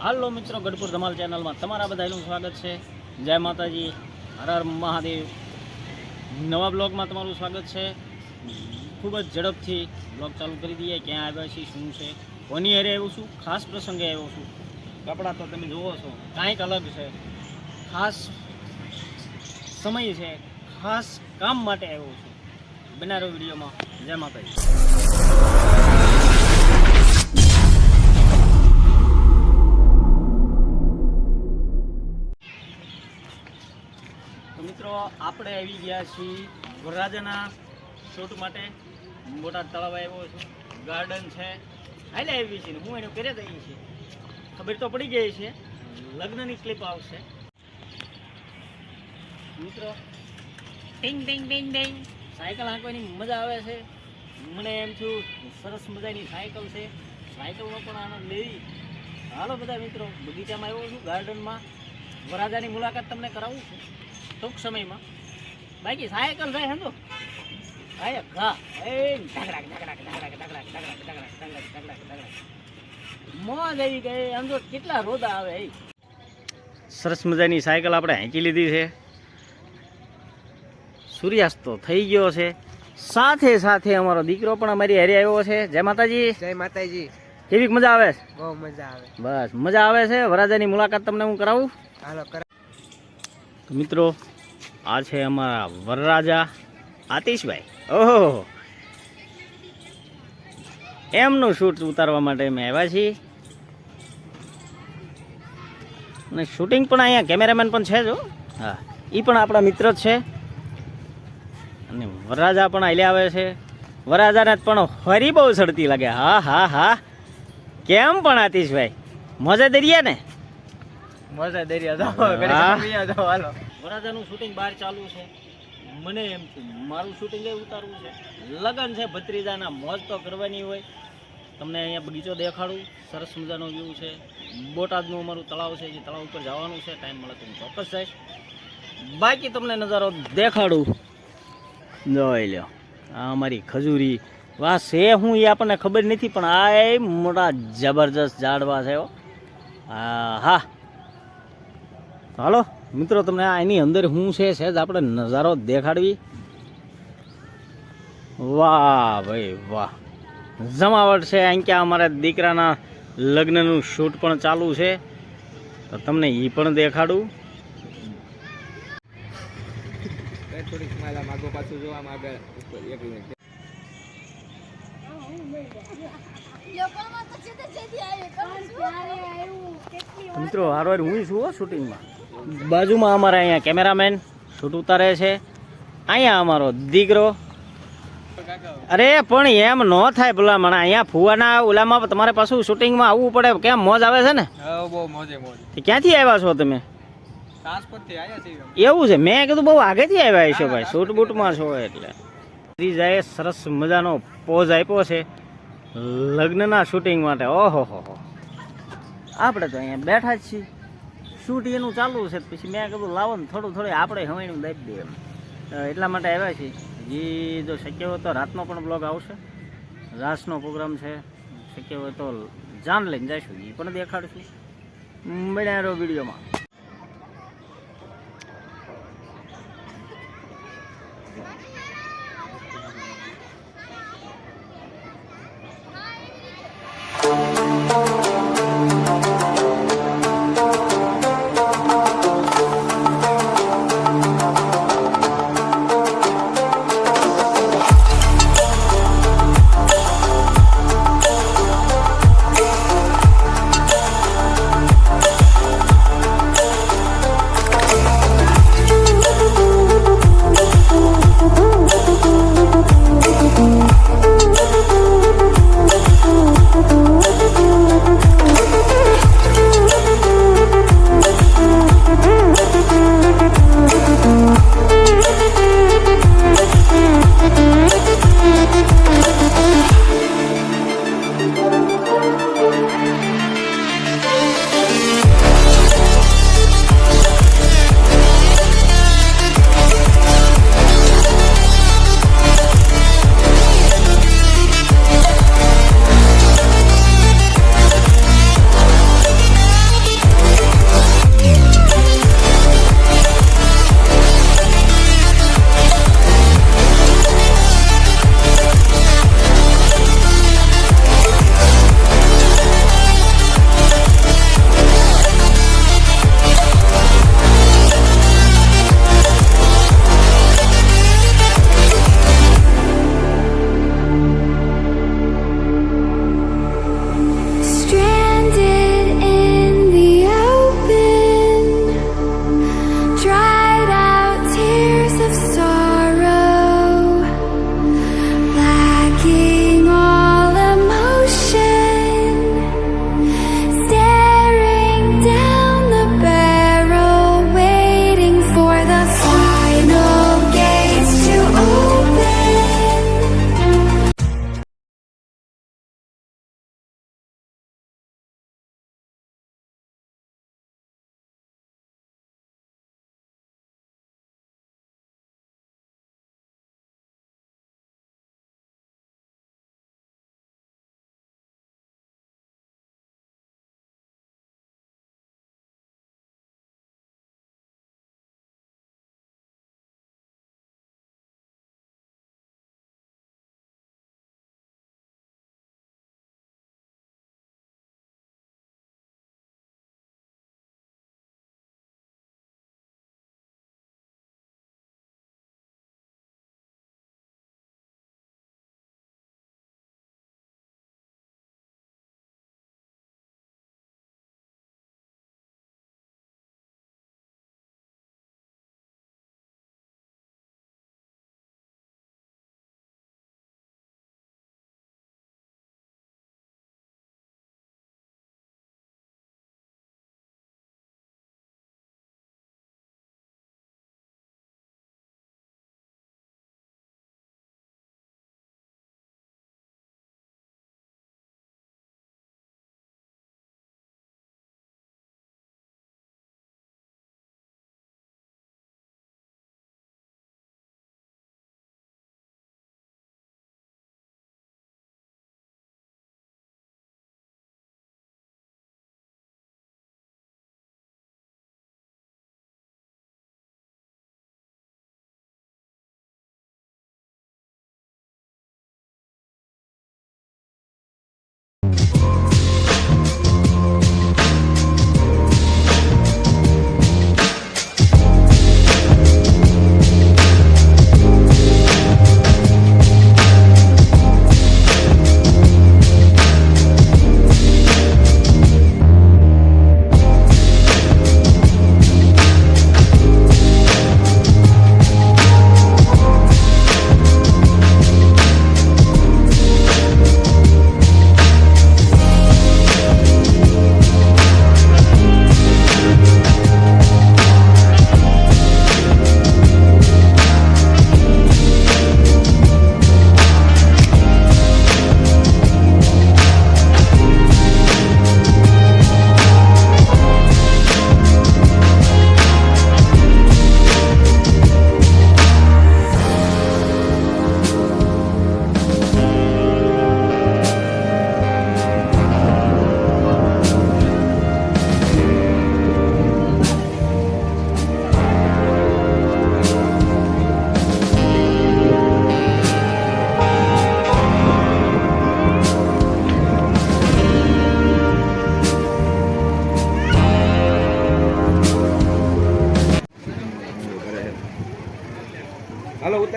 હાલો મિત્રો, ગઢપુર ધમાલ ચેનલમાં તમારા બધાનું સ્વાગત છે. જય માતાજી, હર હર મહાદેવ. નવા બ્લોગમાં તમારું સ્વાગત છે. ખૂબ જ ઝડપથી બ્લોગ ચાલુ કરી દઈએ. ક્યાં આવ્યા છીએ, શું છે, કોની હારે આવ્યો છું, ખાસ પ્રસંગે આવ્યો છું. કપડાં તો તમે જુઓ છો, કાંઈક અલગ છે, ખાસ સમય છે, ખાસ કામ માટે આવ્યો છું. બનારો વિડીયોમાં. જય માતાજી. મિત્રો, આપણે આવી ગયા છીએ વરરાજાના શૂટ માટે. મોટા તળાવ આવ્યો છું, ગાર્ડન છે, હાલે આવી છે. હું એને કરે દઈ છે, ખબર તો પડી ગઈ છે. લગ્નની ક્લિપ આવશે મિત્રો. ટિંગ ટિંગ ટિંગ ટિંગ સાયકલ હાંકવાની મજા આવે છે. મને એમ થયું સરસ મજાની સાયકલ છે, સાયકલનો પણ આનંદ લેવી. હાલો બધા મિત્રો, બગીચામાં આવ્યો છું, ગાર્ડનમાં. વરરાજાની મુલાકાત તમને કરાવું છું ટૂંક સમયમાં. બાકી સાયકલ જાય હંધો મોજ આવી ગઈ. અંદો કેટલા રોદા આવે. સરસ મજાની સાયકલ આપણે હાંકી લીધી છે. સૂર્યાસ્ત તો થઈ ગયો છે. સાથે સાથે અમારો દીકરો પણ અમારી હારે આવ્યો છે. જય માતાજી. જય માતાજી. કેવી મજા આવે? બહુ મજા આવે. બસ મજા આવે છે. વરરાજાની મુલાકાત તમને હું કરાવું. હાલો મિત્રો, આ છે અમારા વરરાજા આતિશભાઈ. ઓહો, એમનું શૂટ ઉતારવા માટે અમે આવ્યા છીએ. અને શૂટિંગ પણ અહીંયા કેમેરામેન પણ છે જો. હા, એ પણ આપણા મિત્ર જ છે. અને વરરાજા પણ હાલ્યા આવે છે. વરરાજાને પણ હરી બહુ સડતી લાગે. હા હા હા, કેમ પણ આતિશભાઈ મજા દરિયા ને? મજા દરિયા. વરરાજાનું શૂટિંગ બહાર ચાલુ છે. મને એમ મારું શૂટિંગ એ ઉતારવું છે. લગન છે ભત્રીજાના, મોજ તો કરવાની હોય. તમને અહીંયા બગીચો દેખાડું. સરસ મજાનો વ્યૂ છે. બોટાદનું અમારું તળાવ છે, જે તળાવ ઉપર જવાનું છે. ટાઈમ મળે તો હું ચોક્કસ જઈશ. બાકી તમને નજારો દેખાડું. જોઈ લો, આ અમારી ખજૂરી. વાહ છે હું એ આપણને ખબર નથી, પણ આ એ મોટા જબરજસ્ત ઝાડવા છે. હા હા, હાલો મિત્રો, તમને એની અંદર શું છે સહેજ આપણે નજારો દેખાડવી. વાહ ભાઈ વાહ, જમાવટ છે. અહીં ક્યાં અમારા દીકરાના લગ્નનું શૂટ પણ ચાલુ છે, તો તમને એ પણ દેખાડું. થોડીક માલા માગો પાછું જોવા માંગે. એક મિનિટ. મિત્રો, હારવાર હું છું શૂટિંગમાં. બાજુમાં અમારા અહીંયા કેમેરામેન શૂટ ઉતારે છે. અહીંયા અમારો દીકરો. અરે પણ એમ ન થાય ભલામણ. અહીંયા ફુવાના ઓલામાં તમારે પાછું શૂટિંગમાં આવવું પડે. કેમ મોજ આવે છે ને? બહુ મોજે મોજ. ક્યાંથી આવ્યા છો તમે? એવું છે? મેં કીધું બહુ આગેથી આવ્યા છો ભાઈ, શૂટ બૂટમાં છો એટલે. જાય સરસ મજાનો પોઝ આપ્યો છે લગ્નના શૂટિંગ માટે. ઓહો હો, આપણે તો અહીંયા બેઠા જ છીએ, શૂટ એનું ચાલુ છે. પછી મેં કીધું લાવો ને થોડું આપણે હવાઈનું દાબી દઈએ એમ, એટલા માટે આવ્યા છીએ. હજી જો શક્ય હોય તો રાતનો પણ બ્લોગ આવશે. રાસનો પ્રોગ્રામ છે. શક્ય હોય તો જાન લઈને જઈશું, એ પણ દેખાડશું. બન્યા રહો વિડીયોમાં.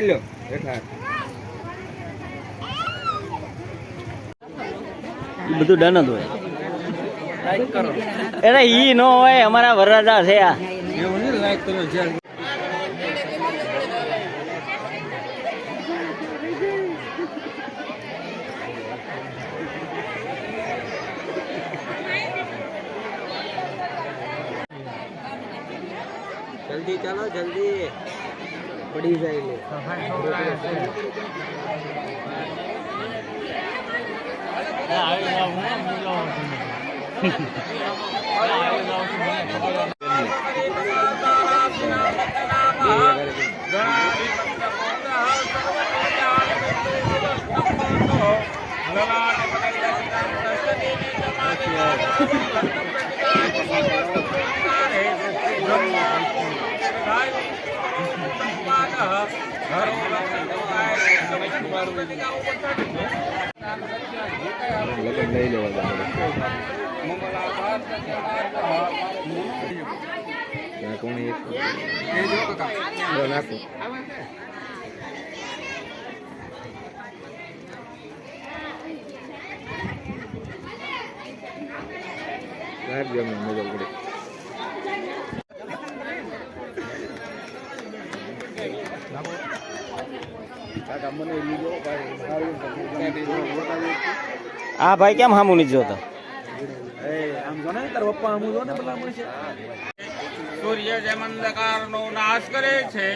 કરી લો બેઠા ઈ બધું ડન જ હોય. અરે ઈ નો હોય, અમારા વરરાજા છે આ. એવું નહીં લાઈક કરો જ્યાં જલ્દી ચાલો જલ્દી પડી જાય લે લગન લઈ લેવા કોણ નાખો મજા પડે આ ભાઈ કેમ હામું નથી જોતા? સૂર્ય જેમ અંધકારનો નાશ કરે છે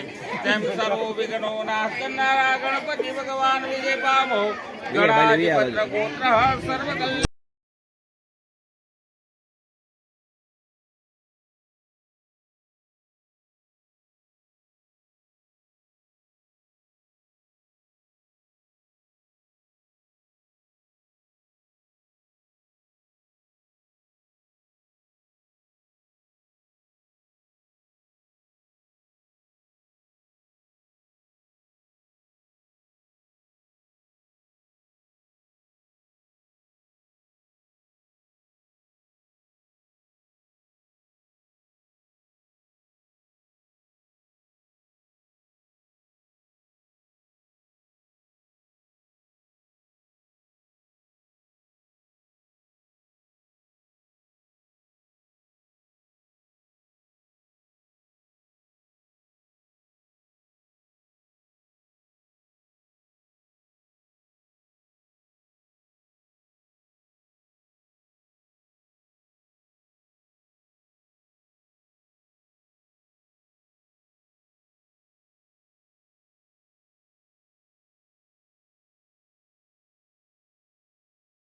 તેમ સર્વ વિઘ્નો નાશ કરનારા ગણપતિ ભગવાન વિજય પામો ગણાધિપત્ર ગોત્ર સર્વ કલ્યાણ